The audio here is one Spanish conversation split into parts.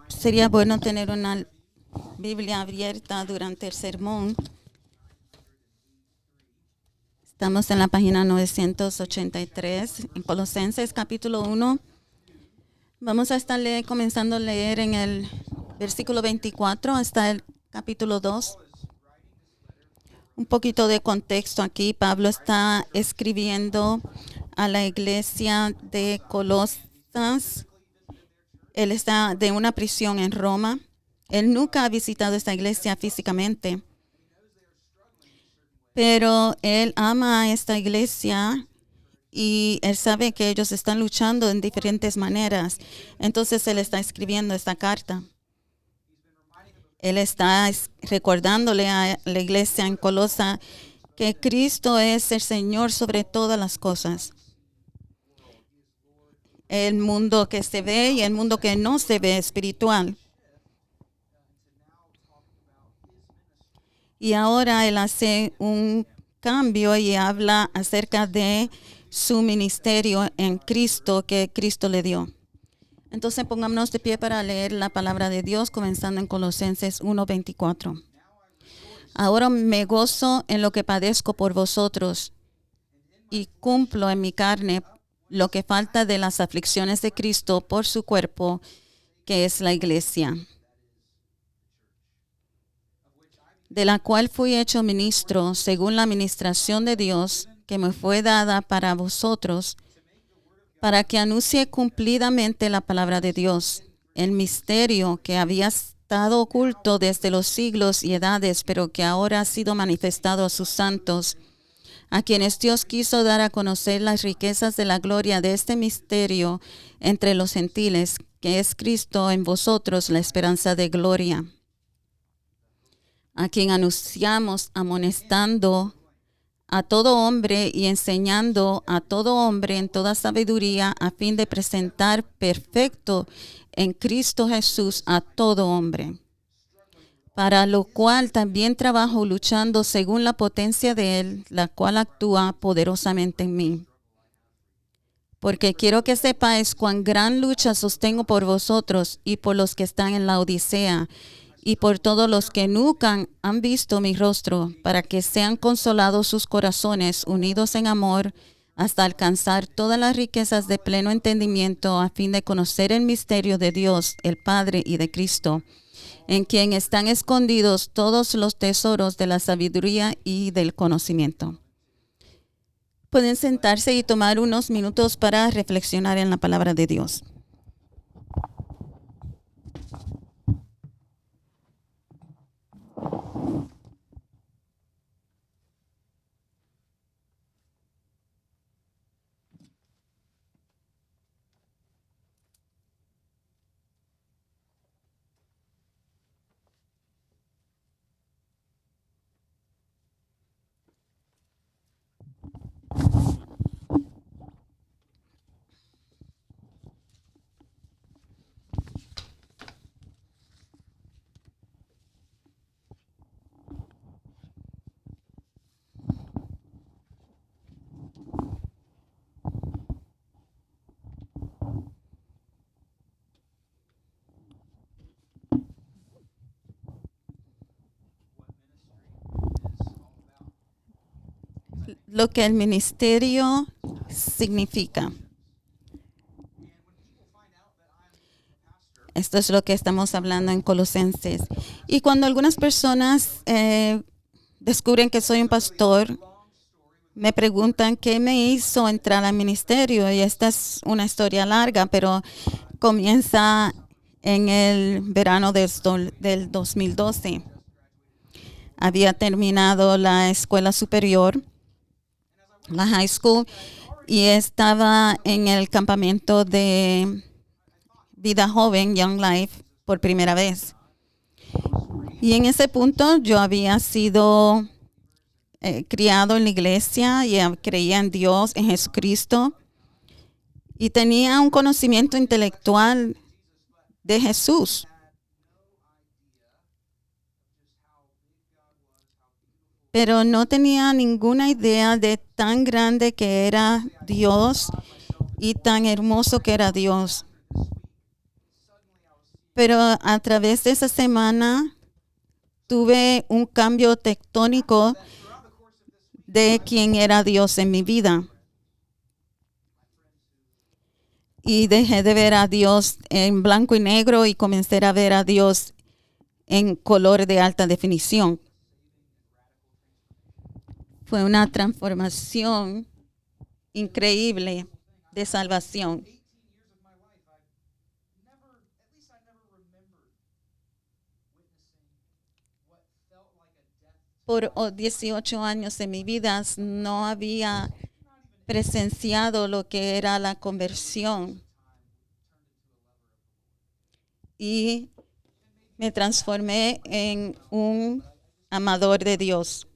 Sería bueno tener una Biblia abierta durante el sermón. Estamos en la página 983, en Colosenses capítulo 1. Vamos a estar comenzando a leer en el versículo 24 hasta el capítulo 2. Un poquito de contexto aquí. Pablo está escribiendo a la iglesia de Colosas. Él está de una prisión en Roma. Él nunca ha visitado esta iglesia físicamente, pero él ama a esta iglesia y él sabe que ellos están luchando en diferentes maneras. Entonces él está escribiendo esta carta. Él está recordándole a la iglesia en Colosa que Cristo es el Señor sobre todas las cosas. El mundo que se ve y el mundo que no se ve espiritual. Y ahora él hace un cambio y habla acerca de su ministerio en Cristo que Cristo le dio. Entonces pongámonos de pie para leer la palabra de Dios, comenzando en Colosenses 1:24. Ahora me gozo en lo que padezco por vosotros y cumplo en mi carne lo que falta de las aflicciones de Cristo por su cuerpo, que es la iglesia, de la cual fui hecho ministro según la administración de Dios que me fue dada para vosotros, para que anuncie cumplidamente la palabra de Dios, el misterio que había estado oculto desde los siglos y edades, pero que ahora ha sido manifestado a sus santos, a quienes Dios quiso dar a conocer las riquezas de la gloria de este misterio entre los gentiles, que es Cristo en vosotros, la esperanza de gloria, a quien anunciamos amonestando a todo hombre y enseñando a todo hombre en toda sabiduría, a fin de presentar perfecto en Cristo Jesús a todo hombre. Para lo cual también trabajo luchando según la potencia de Él, la cual actúa poderosamente en mí. Porque quiero que sepáis cuán gran lucha sostengo por vosotros y por los que están en la Odisea, y por todos los que nunca han visto mi rostro, para que sean consolados sus corazones, unidos en amor, hasta alcanzar todas las riquezas de pleno entendimiento, a fin de conocer el misterio de Dios, el Padre y de Cristo, en quien están escondidos todos los tesoros de la sabiduría y del conocimiento. Pueden sentarse y tomar unos minutos para reflexionar en la palabra de Dios. Lo que el ministerio significa. Esto es lo que estamos hablando en Colosenses. Y cuando algunas personas descubren que soy un pastor, me preguntan qué me hizo entrar al ministerio. Y esta es una historia larga, pero comienza en el verano del 2012. Había terminado la escuela superior, la high school, y estaba en el campamento de vida joven, Young Life, por primera vez. Y en ese punto yo había sido criado en la iglesia y creía en Dios, en Jesucristo, y tenía un conocimiento intelectual de Jesús. Pero no tenía ninguna idea de tan grande que era Dios y tan hermoso que era Dios. Pero a través de esa semana tuve un cambio tectónico de quién era Dios en mi vida. Y dejé de ver a Dios en blanco y negro y comencé a ver a Dios en color de alta definición. Fue una transformación increíble de salvación. Por 18 años de mi vida no había presenciado lo que era la conversión y me transformé en un amador de Dios.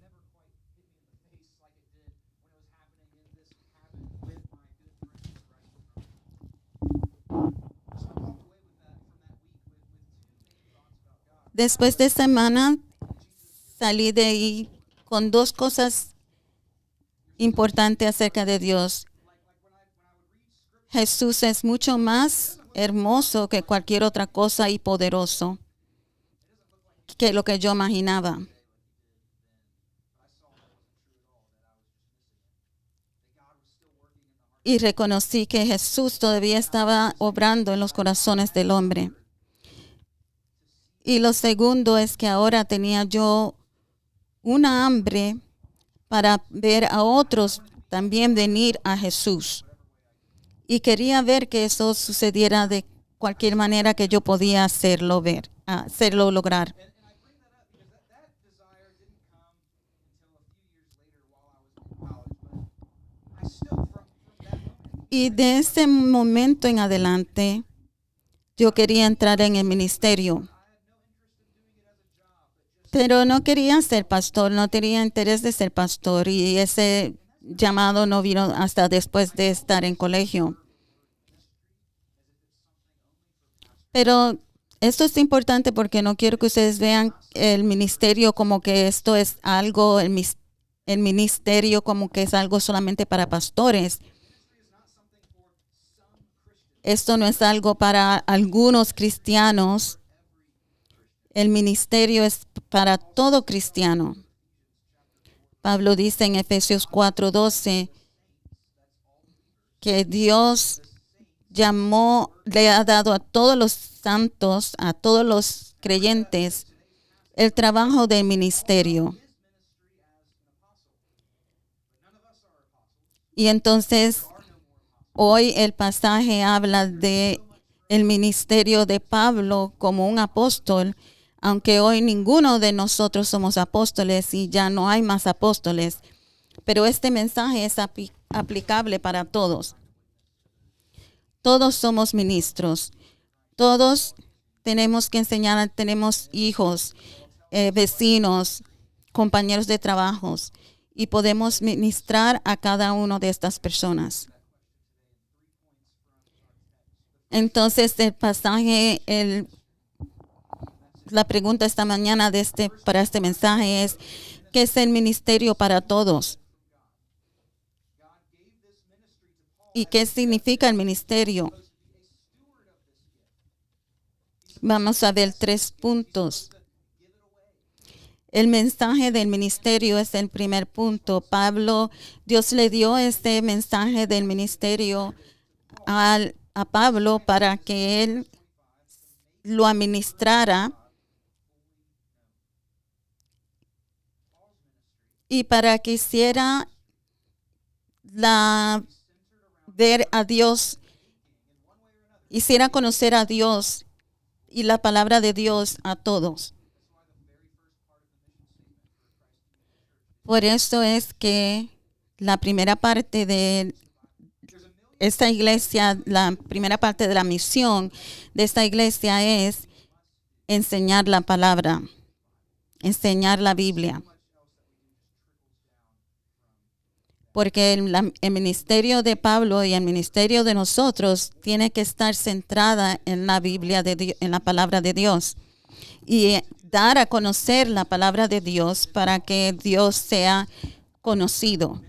Después de semana salí de ahí con dos cosas importantes acerca de Dios. Jesús es mucho más hermoso que cualquier otra cosa y poderoso que lo que yo imaginaba. Y reconocí que Jesús todavía estaba obrando en los corazones del hombre. Y lo segundo es que ahora tenía yo una hambre para ver a otros también venir a Jesús. Y quería ver que eso sucediera de cualquier manera que yo podía hacerlo lograr. Y de ese momento en adelante, yo quería entrar en el ministerio. Pero no quería ser pastor, no tenía interés de ser pastor y ese llamado no vino hasta después de estar en colegio. Pero esto es importante porque no quiero que ustedes vean el ministerio como que esto es algo, el ministerio como que es algo solamente para pastores. Esto no es algo para algunos cristianos. El ministerio es para todo cristiano. Pablo dice en Efesios 4:12 que Dios le ha dado a todos los santos, a todos los creyentes, el trabajo del ministerio. Y entonces, hoy el pasaje habla de el ministerio de Pablo como un apóstol, aunque hoy ninguno de nosotros somos apóstoles y ya no hay más apóstoles. Pero este mensaje es aplicable para todos. Todos somos ministros. Todos tenemos que enseñar, tenemos hijos, vecinos, compañeros de trabajos y podemos ministrar a cada una de estas personas. Entonces el pasaje, la pregunta esta mañana para este mensaje es, ¿qué es el ministerio para todos? ¿Y qué significa el ministerio? Vamos a ver 3 puntos. El mensaje del ministerio es el primer punto. Dios le dio este mensaje del ministerio a Pablo para que él lo administrara y para que hiciera ver a Dios, hiciera conocer a Dios y la palabra de Dios a todos. Por eso es que la primera parte de esta iglesia, la primera parte de la misión de esta iglesia es enseñar la palabra, enseñar la Biblia. Porque el ministerio de Pablo y el ministerio de nosotros tiene que estar centrada en la Biblia de Dios, en la palabra de Dios. Y dar a conocer la palabra de Dios para que Dios sea conocido.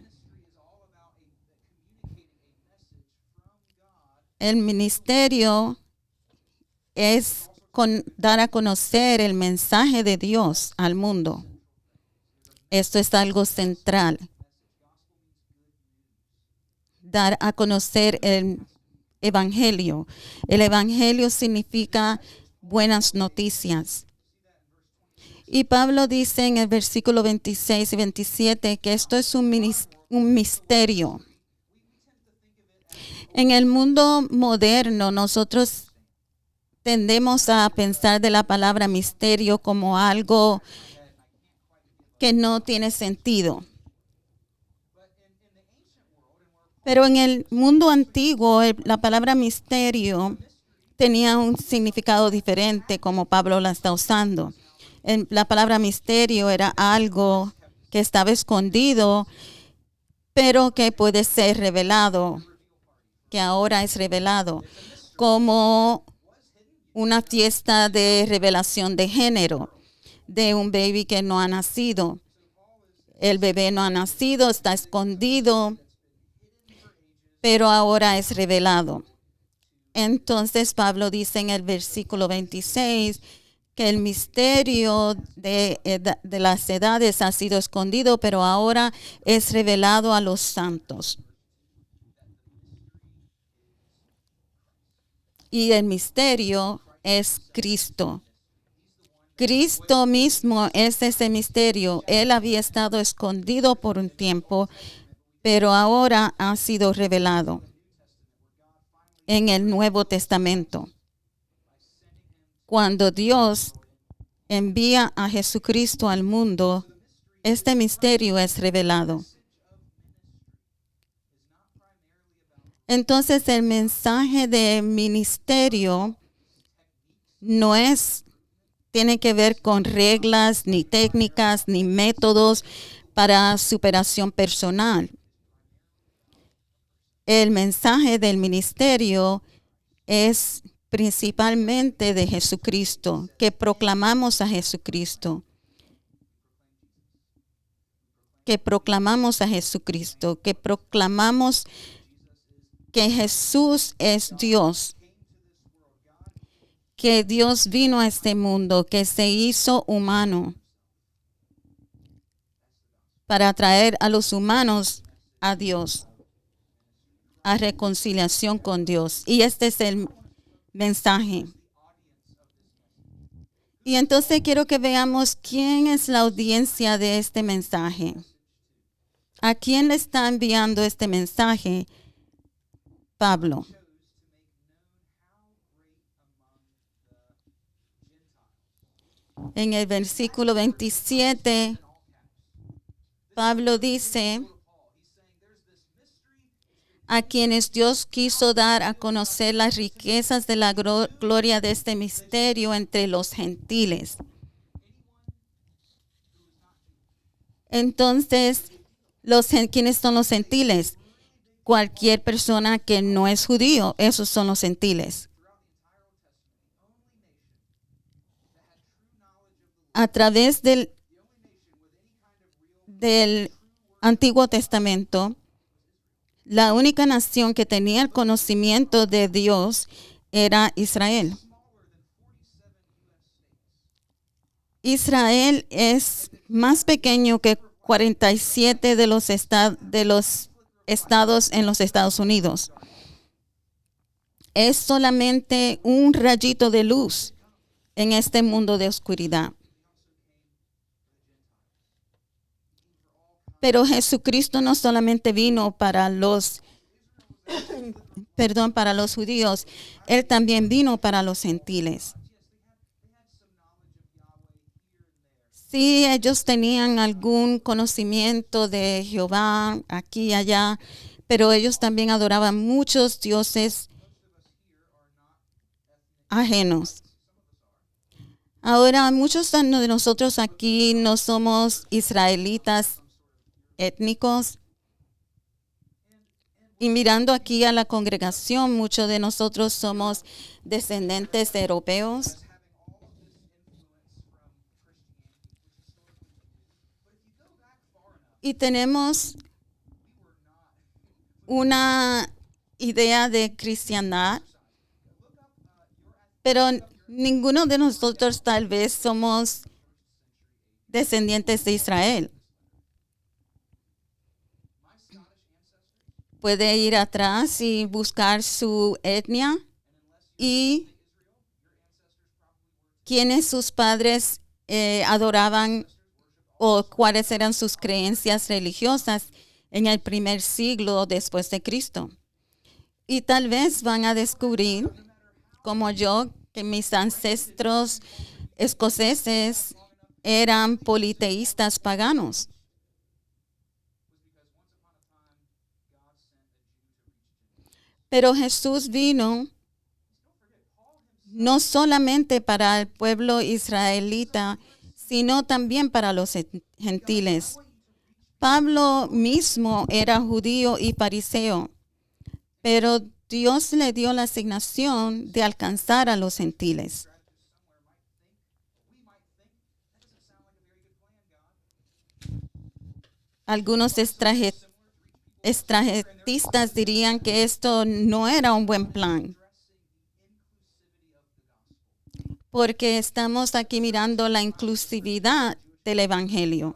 El ministerio es dar a conocer el mensaje de Dios al mundo. Esto es algo central. Dar a conocer el evangelio. El evangelio significa buenas noticias. Y Pablo dice en el versículo 26 y 27 que esto es un misterio. En el mundo moderno, nosotros tendemos a pensar de la palabra misterio como algo que no tiene sentido. Pero en el mundo antiguo, la palabra misterio tenía un significado diferente, como Pablo la está usando. La palabra misterio era algo que estaba escondido, pero que puede ser revelado, que ahora es revelado, como una fiesta de revelación de género de un baby que no ha nacido. El bebé no ha nacido, está escondido, pero ahora es revelado. Entonces Pablo dice en el versículo 26 que el misterio de las edades ha sido escondido, pero ahora es revelado a los santos. Y el misterio es Cristo. Cristo mismo es ese misterio. Él había estado escondido por un tiempo, pero ahora ha sido revelado en el Nuevo Testamento. Cuando Dios envía a Jesucristo al mundo, este misterio es revelado. Entonces el mensaje de ministerio no tiene que ver con reglas, ni técnicas, ni métodos para superación personal. El mensaje del ministerio es principalmente de Jesucristo, que proclamamos a Jesucristo. Que proclamamos a Jesucristo, que proclamamos que Jesús es Dios, que Dios vino a este mundo, que se hizo humano para traer a los humanos a Dios, a reconciliación con Dios. Y este es el mensaje. Y entonces quiero que veamos quién es la audiencia de este mensaje. ¿A quién le está enviando este mensaje Pablo? En el versículo 27, Pablo dice, a quienes Dios quiso dar a conocer las riquezas de la gloria de este misterio entre los gentiles. Entonces, ¿quiénes son los gentiles? Cualquier persona que no es judío, esos son los gentiles. A través del Antiguo Testamento, la única nación que tenía el conocimiento de Dios era Israel. Israel es más pequeño que 47 de los estados en los Estados Unidos. Es solamente un rayito de luz en este mundo de oscuridad. Pero Jesucristo no solamente vino para los judíos, Él también vino para los gentiles. Sí, ellos tenían algún conocimiento de Jehová aquí y allá, pero ellos también adoraban muchos dioses ajenos. Ahora, muchos de nosotros aquí no somos israelitas étnicos. Y mirando aquí a la congregación, muchos de nosotros somos descendientes europeos. Y tenemos una idea de cristiandad. Pero Ninguno de nosotros tal vez somos descendientes de Israel. Puede ir atrás y buscar su etnia y quiénes sus padres adoraban o cuáles eran sus creencias religiosas en el primer siglo después de Cristo. Y tal vez van a descubrir, como yo, que mis ancestros escoceses eran politeístas paganos. Pero Jesús vino no solamente para el pueblo israelita, sino también para los gentiles. Pablo mismo era judío y fariseo, pero Dios le dio la asignación de alcanzar a los gentiles. Algunos extrajetistas dirían que esto no era un buen plan, porque estamos aquí mirando la inclusividad del Evangelio.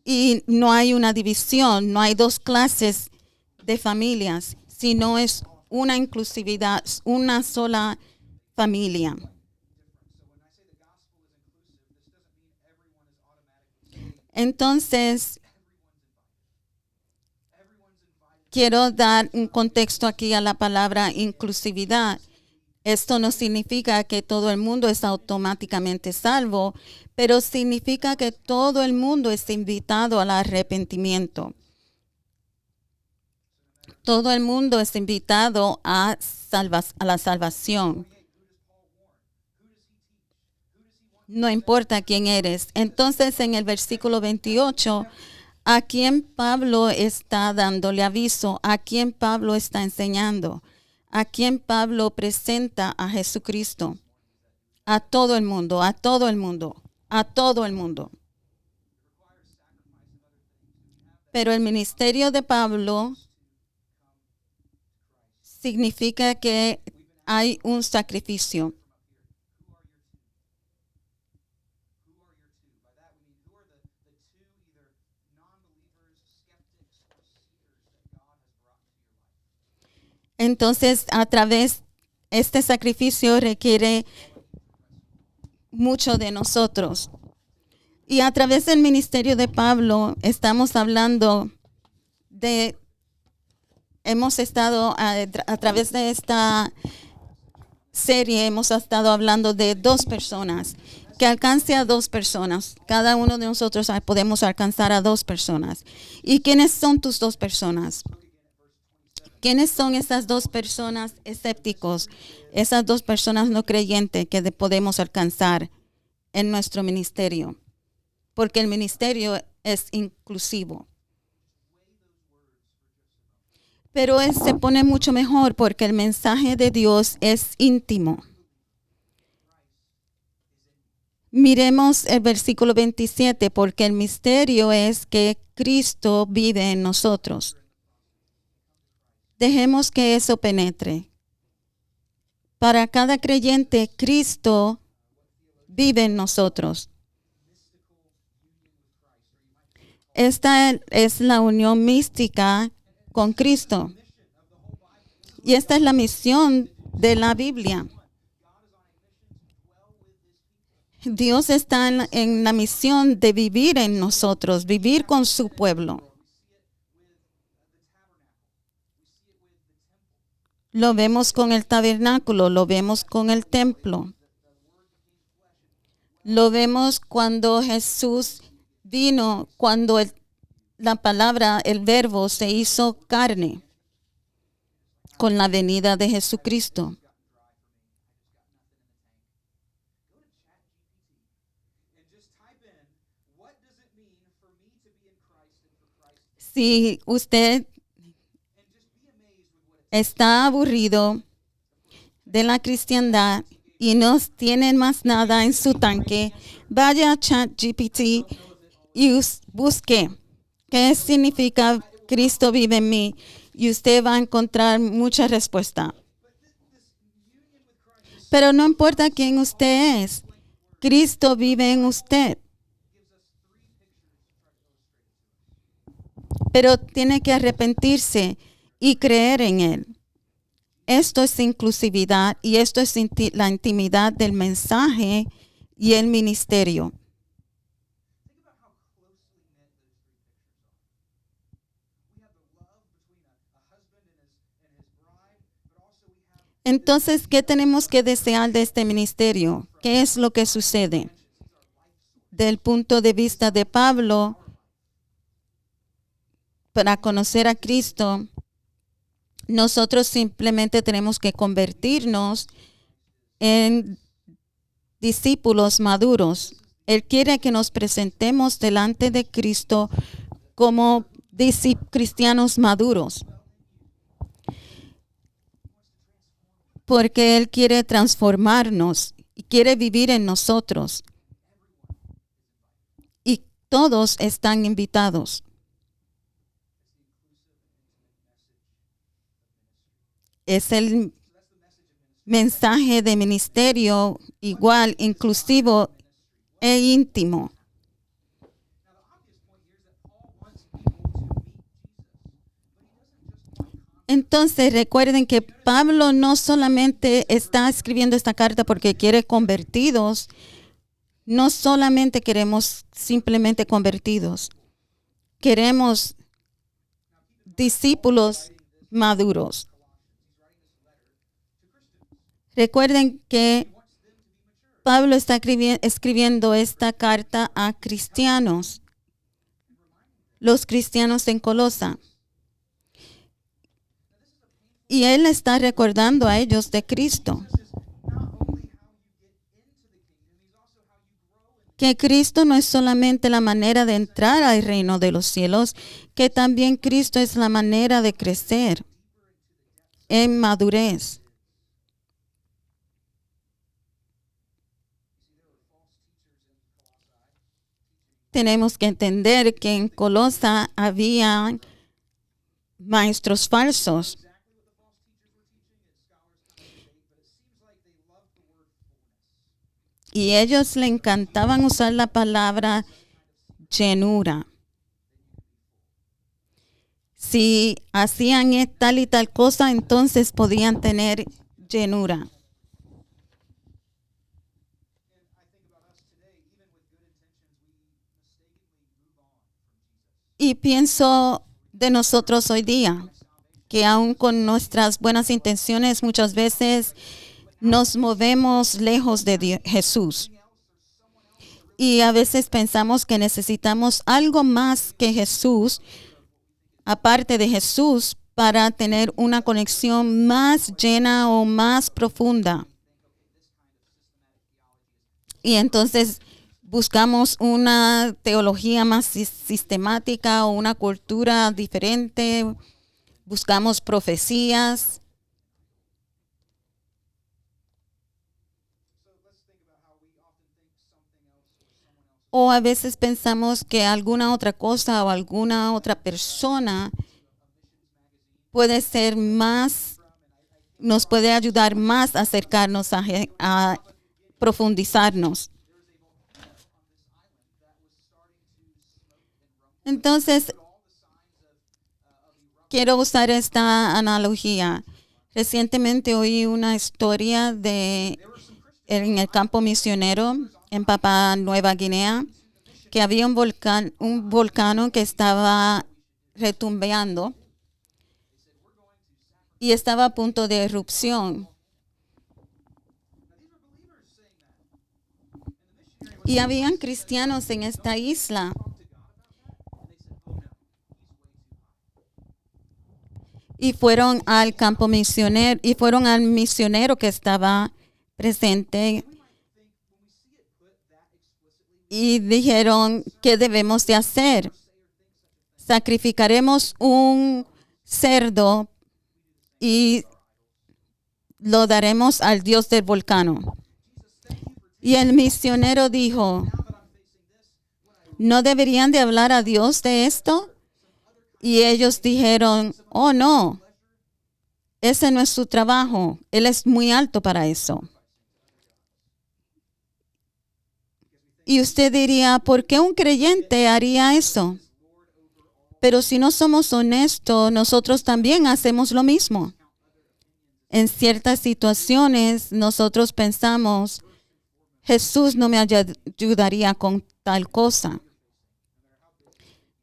Y no hay una división, no hay dos clases de familias, sino es una inclusividad, una sola familia. Entonces, quiero dar un contexto aquí a la palabra inclusividad. Esto no significa que todo el mundo es automáticamente salvo, pero significa que todo el mundo es invitado al arrepentimiento. Todo el mundo es invitado a la salvación. No importa quién eres. Entonces, en el versículo 28, ¿a quién Pablo está dándole aviso? ¿A quién Pablo está enseñando? ¿A quién Pablo presenta a Jesucristo? A todo el mundo, a todo el mundo, a todo el mundo. Pero el ministerio de Pablo significa que hay un sacrificio. Entonces, a través de este sacrificio requiere mucho de nosotros. Y a través del ministerio de Pablo estamos hablando hemos estado a través de esta serie, hemos estado hablando de dos personas, que alcance a dos personas. Cada uno de nosotros podemos alcanzar a dos personas. ¿Y quiénes son tus dos personas? ¿Quiénes son esas dos personas escépticos, esas dos personas no creyentes que podemos alcanzar en nuestro ministerio? Porque el ministerio es inclusivo. Pero se pone mucho mejor porque el mensaje de Dios es íntimo. Miremos el versículo 27, porque el misterio es que Cristo vive en nosotros. Dejemos que eso penetre. Para cada creyente, Cristo vive en nosotros. Esta es la unión mística con Cristo. Y esta es la misión de la Biblia. Dios está en la misión de vivir en nosotros, vivir con su pueblo. Lo vemos con el tabernáculo, lo vemos con el templo. Lo vemos cuando Jesús vino, cuando la palabra, el verbo se hizo carne con la venida de Jesucristo. Si usted está aburrido de la cristiandad y no tiene más nada en su tanque, vaya a ChatGPT y busque qué significa Cristo vive en mí. y usted va a encontrar mucha respuesta. Pero no importa quién usted es, Cristo vive en usted. Pero tiene que arrepentirse y creer en Él. Esto es inclusividad y esto es la intimidad del mensaje y el ministerio. Entonces, ¿qué tenemos que desear de este ministerio? ¿Qué es lo que sucede? Del punto de vista de Pablo, para conocer a Cristo, nosotros simplemente tenemos que convertirnos en discípulos maduros. Él quiere que nos presentemos delante de Cristo como cristianos maduros. Porque Él quiere transformarnos y quiere vivir en nosotros. Y todos están invitados. Es el mensaje de ministerio igual, inclusivo e íntimo. Entonces recuerden que Pablo no solamente está escribiendo esta carta porque quiere convertidos, no solamente queremos simplemente convertidos, queremos discípulos maduros. Recuerden que Pablo está escribiendo esta carta a cristianos, los cristianos en Colosa. Y él está recordando a ellos de Cristo. Que Cristo no es solamente la manera de entrar al reino de los cielos, que también Cristo es la manera de crecer en madurez. Tenemos que entender que en Colosa había maestros falsos. Y ellos le encantaban usar la palabra llenura. Si hacían tal y tal cosa, entonces podían tener llenura. Y pienso de nosotros hoy día, que aun con nuestras buenas intenciones muchas veces nos movemos lejos de Jesús. Y a veces pensamos que necesitamos algo más que Jesús, aparte de Jesús, para tener una conexión más llena o más profunda. Y entonces buscamos una teología más sistemática o una cultura diferente. Buscamos profecías. O a veces pensamos que alguna otra cosa o alguna otra persona puede ser más, nos puede ayudar más a acercarnos a profundizarnos. Entonces, quiero usar esta analogía. Recientemente oí una historia en el campo misionero en Papúa Nueva Guinea, que había un volcán que estaba retumbeando y estaba a punto de erupción. Y habían cristianos en esta isla. Y fueron al campo misionero y fueron al misionero que estaba presente y dijeron, ¿qué debemos de hacer? Sacrificaremos un cerdo y lo daremos al Dios del volcán. Y el misionero dijo, ¿no deberían de hablar a Dios de esto? Y ellos dijeron, oh no, ese no es su trabajo. Él es muy alto para eso. Y usted diría, ¿por qué un creyente haría eso? Pero si no somos honestos, nosotros también hacemos lo mismo. En ciertas situaciones, nosotros pensamos, Jesús no me ayudaría con tal cosa.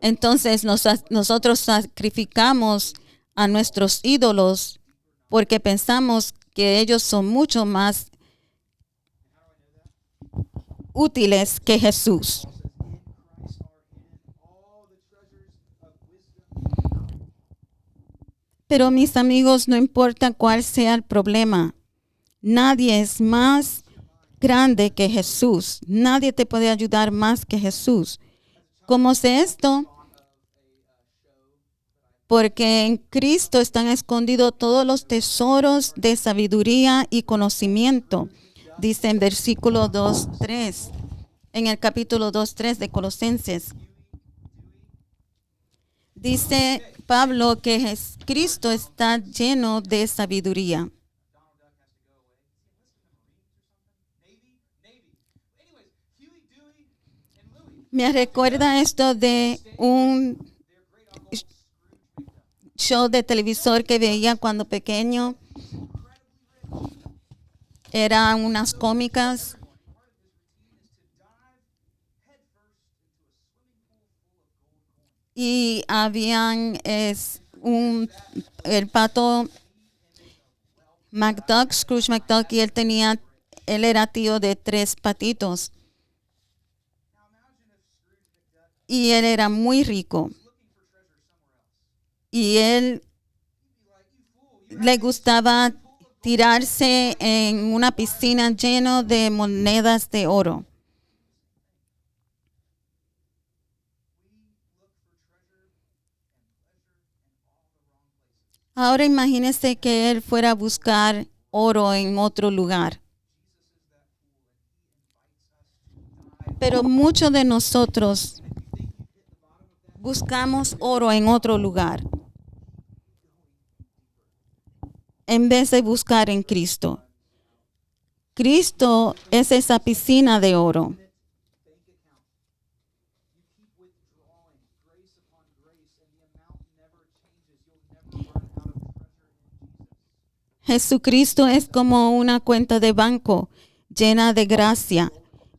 Entonces nosotros sacrificamos a nuestros ídolos porque pensamos que ellos son mucho más útiles que Jesús. Pero mis amigos, no importa cuál sea el problema, nadie es más grande que Jesús. Nadie te puede ayudar más que Jesús. ¿Cómo sé esto? Porque en Cristo están escondidos todos los tesoros de sabiduría y conocimiento. Dice en versículo 2:3, en el capítulo 2:3 de Colosenses. Dice Pablo que Cristo está lleno de sabiduría. Me recuerda esto de un show de televisor que veía cuando pequeño. Eran unas cómicas. Y habían el pato McDuck, Scrooge McDuck, y él era tío de 3 patitos. Y él era muy rico. Y él le gustaba tirarse en una piscina llena de monedas de oro. Ahora imagínese que él fuera a buscar oro en otro lugar. Pero muchos de nosotros buscamos oro en otro lugar en vez de buscar en Cristo. Cristo es esa piscina de oro. Jesucristo es como una cuenta de banco llena de gracia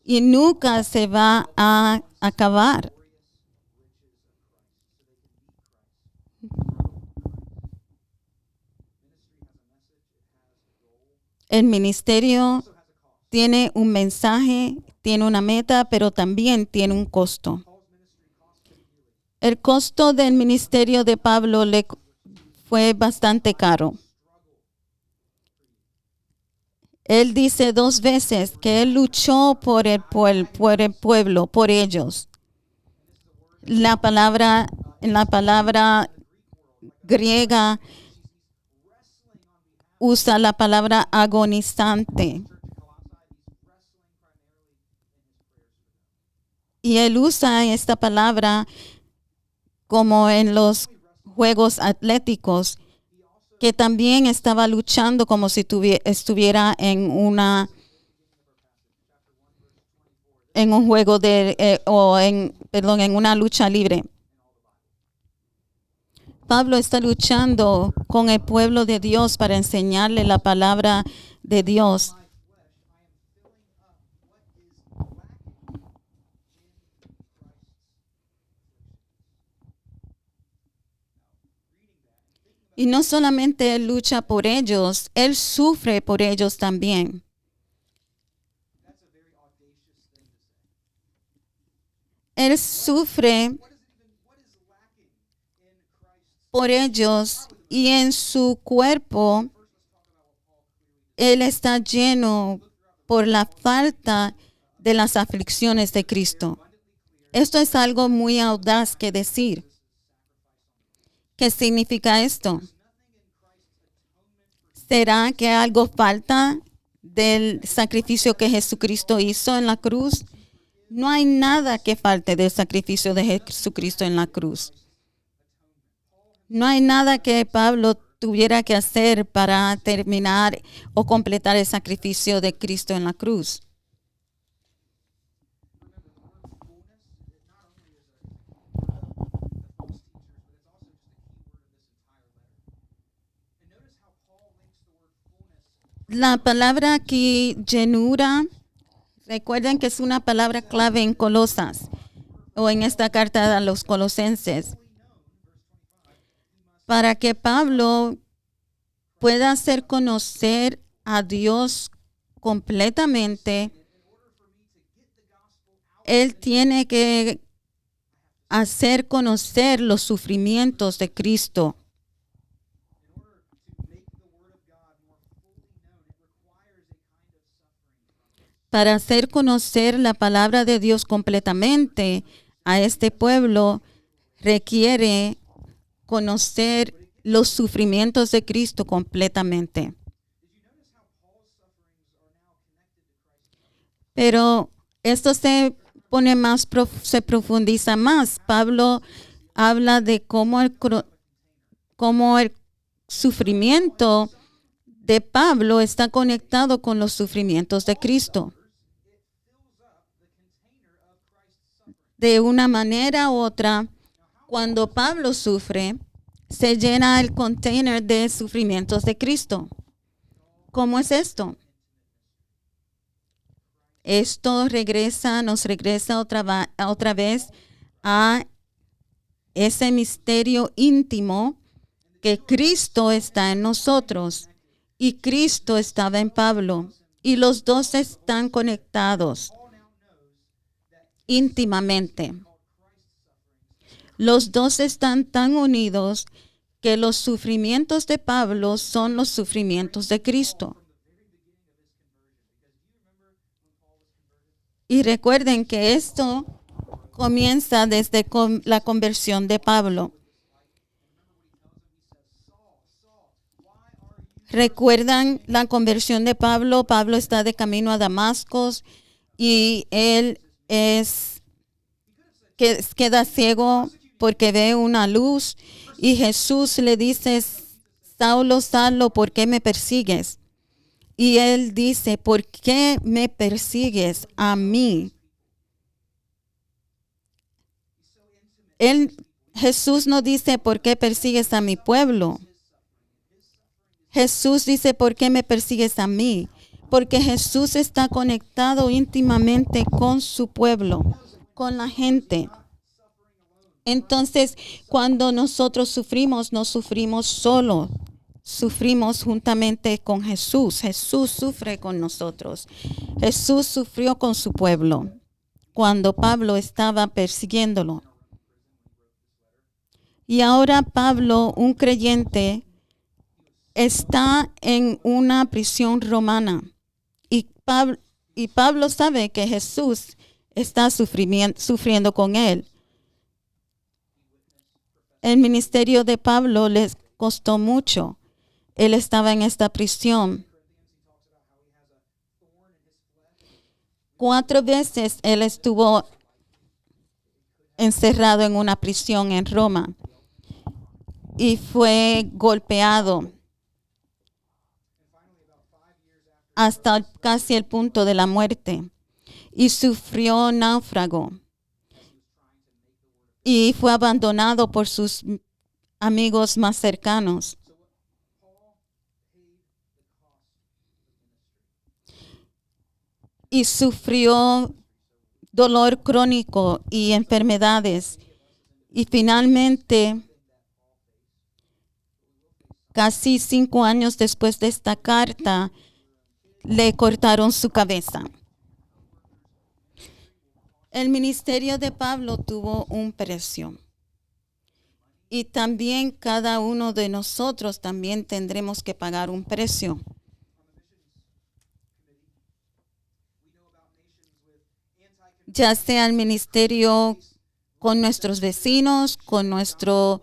y nunca se va a acabar. El ministerio tiene un mensaje, tiene una meta, pero también tiene un costo. El costo del ministerio de Pablo le fue bastante caro. Él dice 2 veces que él luchó por el pueblo, por ellos. En la palabra griega usa la palabra agonizante. Y él usa esta palabra como en los juegos atléticos, que también estaba luchando como si estuviera en un juego en una lucha libre. Pablo está luchando con el pueblo de Dios para enseñarle la palabra de Dios. Y no solamente él lucha por ellos, él sufre por ellos también. Él sufre por ellos y en su cuerpo él está lleno por la falta de las aflicciones de Cristo. Esto es algo muy audaz que decir. ¿Qué significa esto? ¿Será que algo falta del sacrificio que Jesucristo hizo en la cruz? No hay nada que falte del sacrificio de Jesucristo en la cruz. No hay nada que Pablo tuviera que hacer para terminar o completar el sacrificio de Cristo en la cruz. La palabra aquí, llenura, recuerden que es una palabra clave en Colosas o en esta carta a los colosenses. Para que Pablo pueda hacer conocer a Dios completamente, él tiene que hacer conocer los sufrimientos de Cristo. Para hacer conocer la palabra de Dios completamente a este pueblo, requiere conocer los sufrimientos de Cristo completamente. Pero esto se pone más, se profundiza más. Pablo habla de cómo el sufrimiento de Pablo está conectado con los sufrimientos de Cristo. De una manera u otra, cuando Pablo sufre, se llena el container de sufrimientos de Cristo. ¿Cómo es esto? Esto nos regresa otra vez a ese misterio íntimo que Cristo está en nosotros y Cristo estaba en Pablo. Y los dos están conectados íntimamente. Los dos están tan unidos que los sufrimientos de Pablo son los sufrimientos de Cristo. Y recuerden que esto comienza desde la conversión de Pablo. ¿Recuerdan la conversión de Pablo? Pablo está de camino a Damasco y él queda ciego porque ve una luz y Jesús le dice: Saulo, Saulo, ¿por qué me persigues? Y él dice: ¿por qué me persigues a mí? Jesús no dice: ¿por qué persigues a mi pueblo? Jesús dice: ¿por qué me persigues a mí? Porque Jesús está conectado íntimamente con su pueblo, con la gente. Entonces, cuando nosotros sufrimos, no sufrimos solo. Sufrimos juntamente con Jesús. Jesús sufre con nosotros. Jesús sufrió con su pueblo cuando Pablo estaba persiguiéndolo. Y ahora Pablo, un creyente, está en una prisión romana. Y Pablo sabe que Jesús está sufriendo con él. El ministerio de Pablo les costó mucho. Él estaba en esta prisión. 4 veces él estuvo encerrado en una prisión en Roma y fue golpeado hasta casi el punto de la muerte y sufrió náufrago y fue abandonado por sus amigos más cercanos. Y sufrió dolor crónico y enfermedades. Y finalmente, casi 5 años después de esta carta, le cortaron su cabeza. El ministerio de Pablo tuvo un precio. Y también cada uno de nosotros también tendremos que pagar un precio. Ya sea el ministerio con nuestros vecinos, con nuestro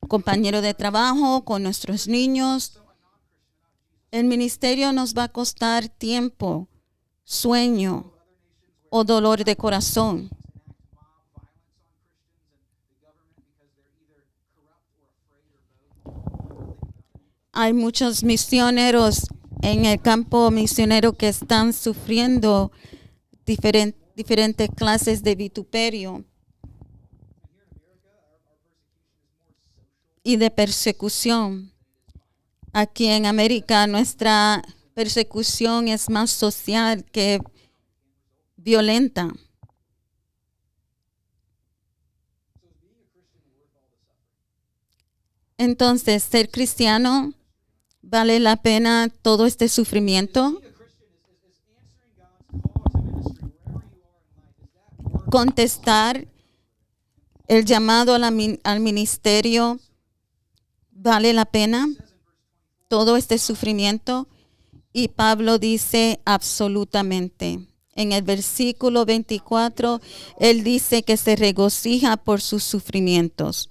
compañero de trabajo, con nuestros niños. El ministerio nos va a costar tiempo, sueño o dolor de corazón. Hay muchos misioneros en el campo misionero que están sufriendo diferentes clases de vituperio y de persecución. Aquí en América nuestra persecución es más social que violenta. Entonces, ser cristiano vale la pena todo este sufrimiento. Contestar el llamado al ministerio vale la pena todo este sufrimiento. Y Pablo dice absolutamente. En el versículo 24, él dice que se regocija por sus sufrimientos.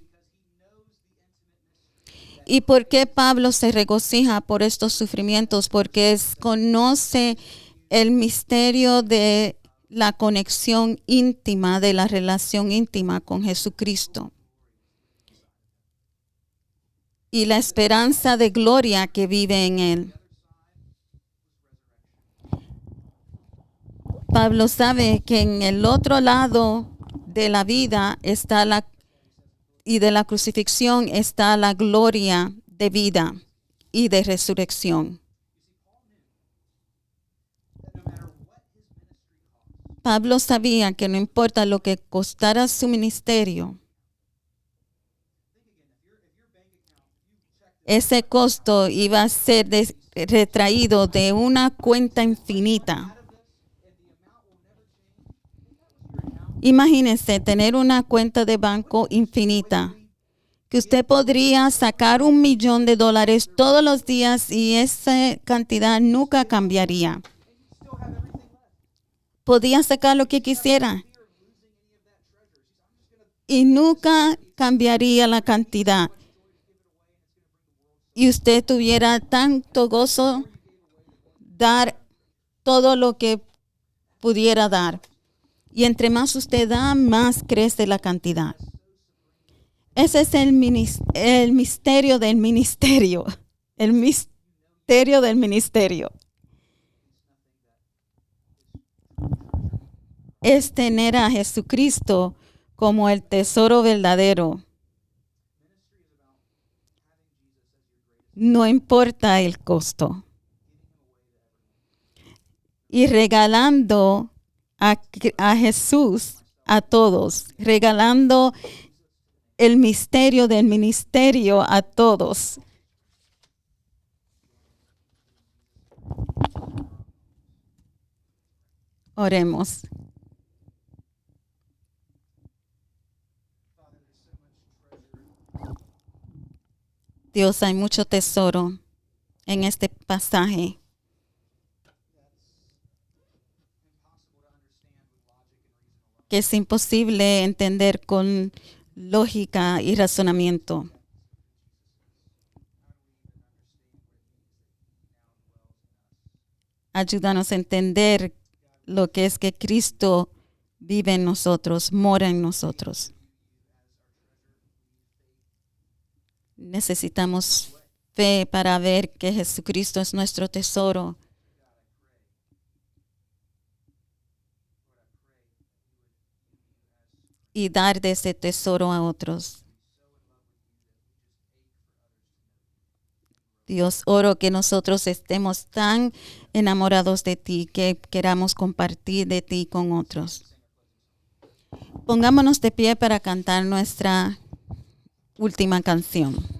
¿Y por qué Pablo se regocija por estos sufrimientos? Porque conoce el misterio de la conexión íntima, de la relación íntima con Jesucristo. Y la esperanza de gloria que vive en él. Pablo sabe que en el otro lado de la vida está y de la crucifixión está la gloria de vida y de resurrección. Pablo sabía que no importa lo que costara su ministerio, ese costo iba a ser retraído de una cuenta infinita. Imagínese tener una cuenta de banco infinita, que usted podría sacar $1 millón todos los días y esa cantidad nunca cambiaría. Podía sacar lo que quisiera y nunca cambiaría la cantidad. Y usted tuviera tanto gozo dar todo lo que pudiera dar. Y entre más usted da, más crece la cantidad. Ese es el misterio del ministerio. El misterio del ministerio. Es tener a Jesucristo como el tesoro verdadero. No importa el costo. Y regalando a Jesús a todos, regalando el misterio del ministerio a todos. Oremos. Dios, hay mucho tesoro en este pasaje. Que es imposible entender con lógica y razonamiento. Ayúdanos a entender lo que es que Cristo vive en nosotros, mora en nosotros. Necesitamos fe para ver que Jesucristo es nuestro tesoro. Y dar de ese tesoro a otros. Dios, oro que nosotros estemos tan enamorados de ti que queramos compartir de ti con otros. Pongámonos de pie para cantar nuestra última canción.